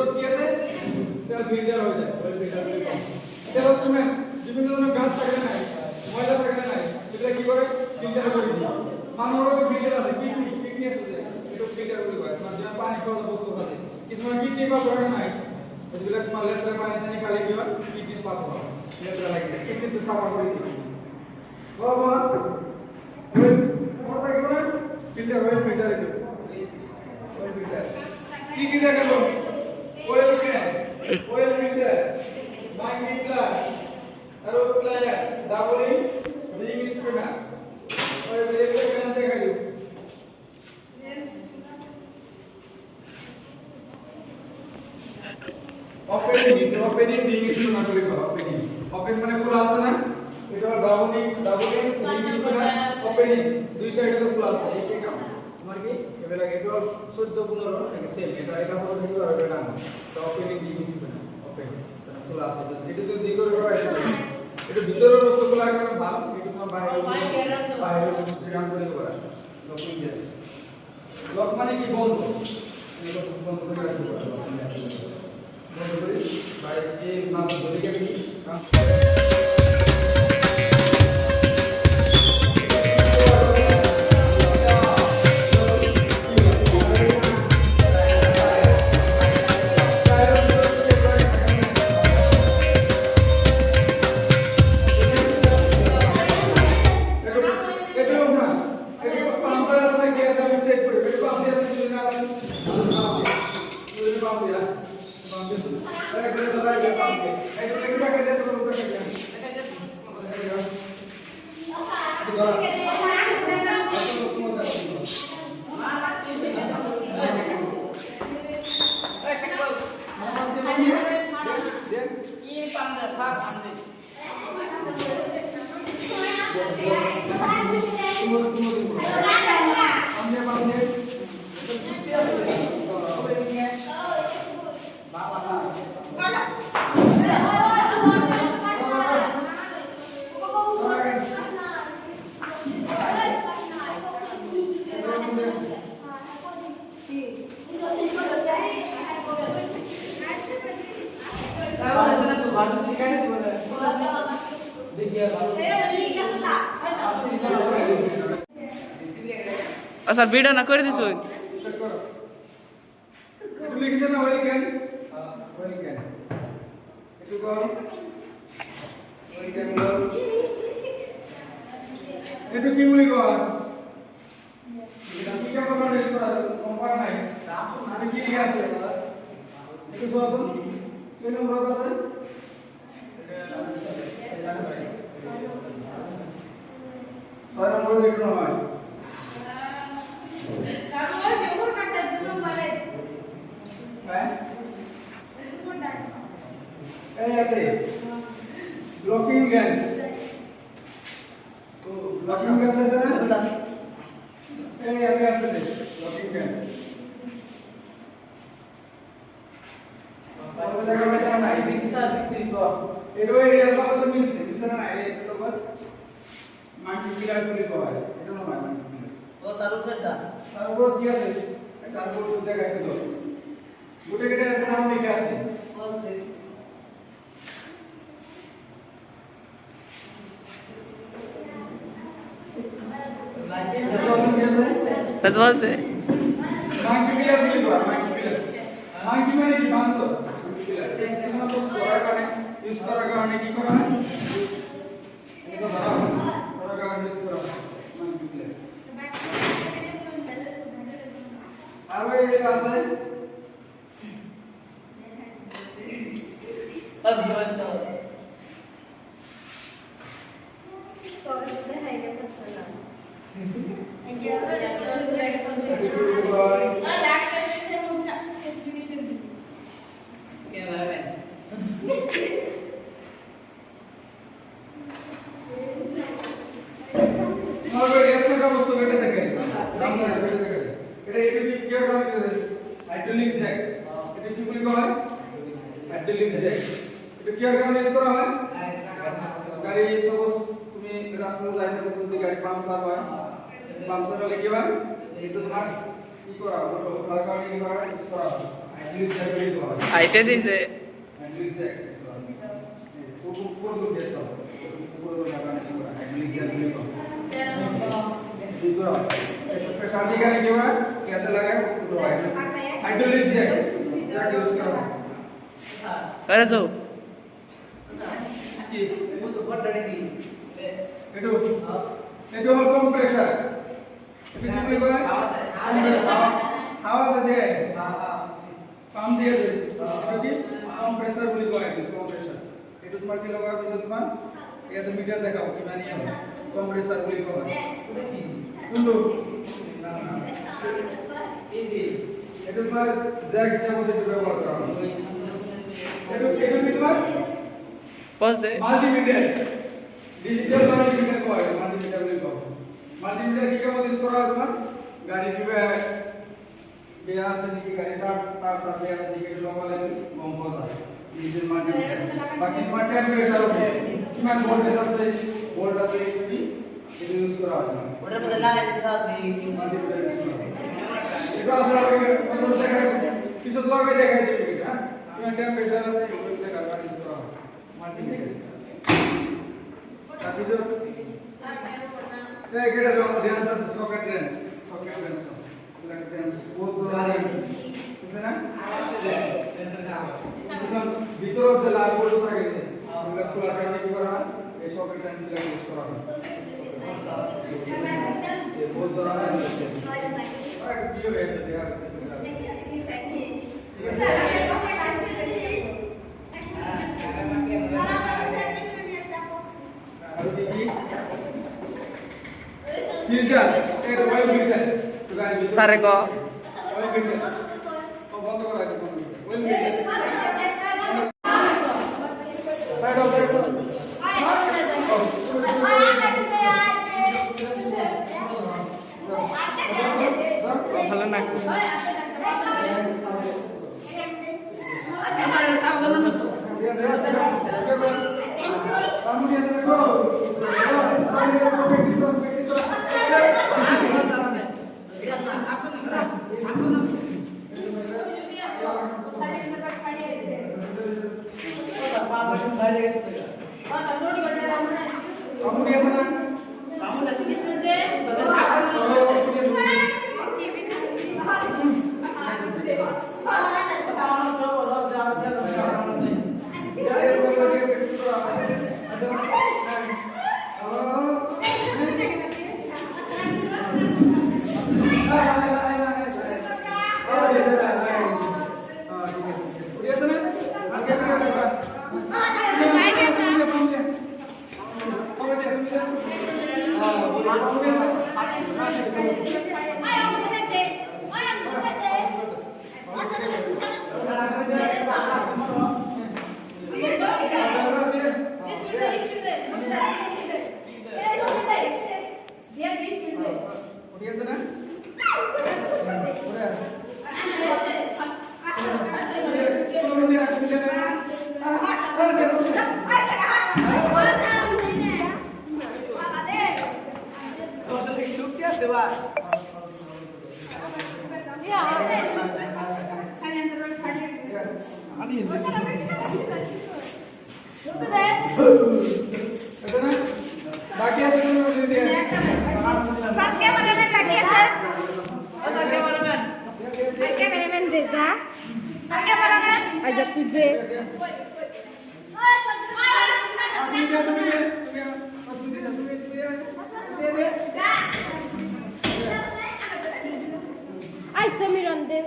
ভিতর কি আছে তেল ফিল্টার হয়ে যায় ওই ফিল্টার তেল তুমি বিভিন্ন ধরনের গাছ থাকে না ময়লা থাকে না এটা কি করে ফিল্টার করে দিই মানুষের ফিল্টার আছে কিডনি আছে এটা ফিল্টার করে হয় মানে যেন পানি খাওয়া বস্তু আছে কিছু মানে কিডনি পাথর নাই এগুলা তোমার লেট্রা পানি সানি খালি দিবা কিডনি পাথর হয় লেট্রা লাগে কিডনি তো সাফা করে দিই বাবা ওই কথা কি বলে ফিল্টার অয়েল ফিল্টার এটা অয়েল ফিল্টার কি দেখালো oil filter, magnet glass, arrow pliers, doubling, ring spinner. और ये क्या देखा जो? opening ring spinner करी को open माने खुला आसा ना এটা doubling ring spinner opening দুই সাইডে তো খোলা আছে এই কাম তোমার কি এবেলা এটা 14 15 এটা সেম এটা হলো থেকে আর এটা না তো ওপেনিং রিং স্পিনার ওপেন খোলা আছে এটা তো দিক করে করা আছে এটা ভিতরের বস্তুগুলো একদম ভালো এটা তোমার বাইরে কাম করে করা লকিং গ্যাস লক মানে কি বন্ধ এটা বন্ধ করে রাখতে পারো বন্ধ করে বাইরে এই মাছ ধরে গেলে কাম স্যার ভিডিও না করে দিছো লিখেছে না ওই ক্যান একটু কম ওই ক্যান একটু কি বলি কর এটা কি কাম করে ইউজ করা কোম্পানি নাই আমি কি আছে একটু শুনুন কোন নম্বর আছে ছয় নম্বর লিখনো হয় ब्लॉकिंग गैस तो ब्लॉकिंग गैस আছে না এই আমি আছে ব্লকিং গ্যাস তাহলে দেখা যাবে না দিকসা তো এটা এরিয়াল কত মিলছে দিকসা না এটা তো কত মাল্টিপ্লায়ার বলি কয় এটা না মাল্টিপ্লায়ার ও তার উপর কি আছে তার উপর দেখাইছে তো বুঝে গেলে এত নাম লিখে আছে বলতে মাল্টিপ্লায়ার বলি কয় মাল্টি মানে কি বান্ধব টেক্সট এখানে তো করার কারণে ইউজ করার কারণে কি করা হয় এটা করার কারণে ইউজ করা হয় মাল্টিপ্লায়ার আর ওই এটা আছে अब दिवस तो है ये पता ना ये हाइड्रोलिक जैक এটা কি বলি কয় হাইড্রোলিক জ্যাক এটা কি কারণে ইউজ করা হয় গাড়ি সাপোজ তুমি রাস্তাতে যাইতে করতে যদি গাড়ি পাংচার হয় পাংচার হলে কি হয় একটু তোমার কি করা বলো কালকা কি করা ইস করা অ্যাডমিট জ্যাক বের করা আইতে দিছে অ্যাডমিট জ্যাক উপর দূর গেছে উপর দূর লাগানো ইস করা অ্যাডমিট জ্যাক বের করা ঠিক করা इसमें शादी करने के बाद कहते लगा तो हाइड्रोलिक जैक जैक यूज करो अरे तो কি ও তো বড়টা কি এটো এটো হল কম্প্রেসার এটা কি বলে হাওয়া দেয় পাম দিয়ে দেয় এটা কি কম্প্রেসার বলি কয় কম্প্রেসার এটা তোমার কি লাগা বিশদ তোমার এটা মিটার দেখাও কি মানি কম্প্রেসার বলি কয় এটা কি কোনটো না এই যে এটা তোমার জ্যাক হিসাবে ব্যবহার করা হয় এটা কি তোমার পজ দে মাল্টিমিটার ডিজিটাল মাল্টিমিটার কয় মাল্টিমিটার বলি কয় মাল্টিমিটার কি কাজ ইউজ করা হয় তোমার গাড়ি কিবা বেয়া আছে নাকি গাড়ি তার সাথে আছে নাকি লগালে বম পাওয়া যায় ডিজিটাল মাল্টিমিটার বাকি তোমার টেম্পারেচার আছে তোমার ভোল্টেজ আছে ভোল্ট আছে তুমি এটা ইউজ করা হয় ওটার মধ্যে লাগাইছে সাথে মাল্টিমিটার ইউজ করা হয় এটা আছে কত দেখা কিছু লাগাই দেখাই দিবি হ্যাঁ তোমার টেম্পারেচার আছে ওটা দেখা ইউজ করা হয় মাল্টিমিটার তারপর এই কেটে রং রেঞ্জ আছে সকেট রেঞ্জ ইলেক্ট্রিক রেঞ্জ বহুত বড় রেঞ্জ বুঝছেন না ভিতরে যে লাল বোর্ড থাকে যে এগুলা খোলা থাকে কি করা হয় এই সকেট রেঞ্জ গুলো ইউজ করা হয় এই বহুত বড় রেঞ্জ আছে আর কি হয়েছে দেখা যাচ্ছে ঠিক আছে আর কি ফিল্টার এই অয়েল ফিল্টার তো গাড়ি সারে ক অয়েল ফিল্টার ও বন্ধ করা আছে কোন অয়েল ভালো না बाकी আছে তুমি বলে দিয়ে सब कैमरामैन लगी है सर और सब कैमरामैन कैमरामैन देखा सब कैमरामैन आज जब तू दे आज समीरन दे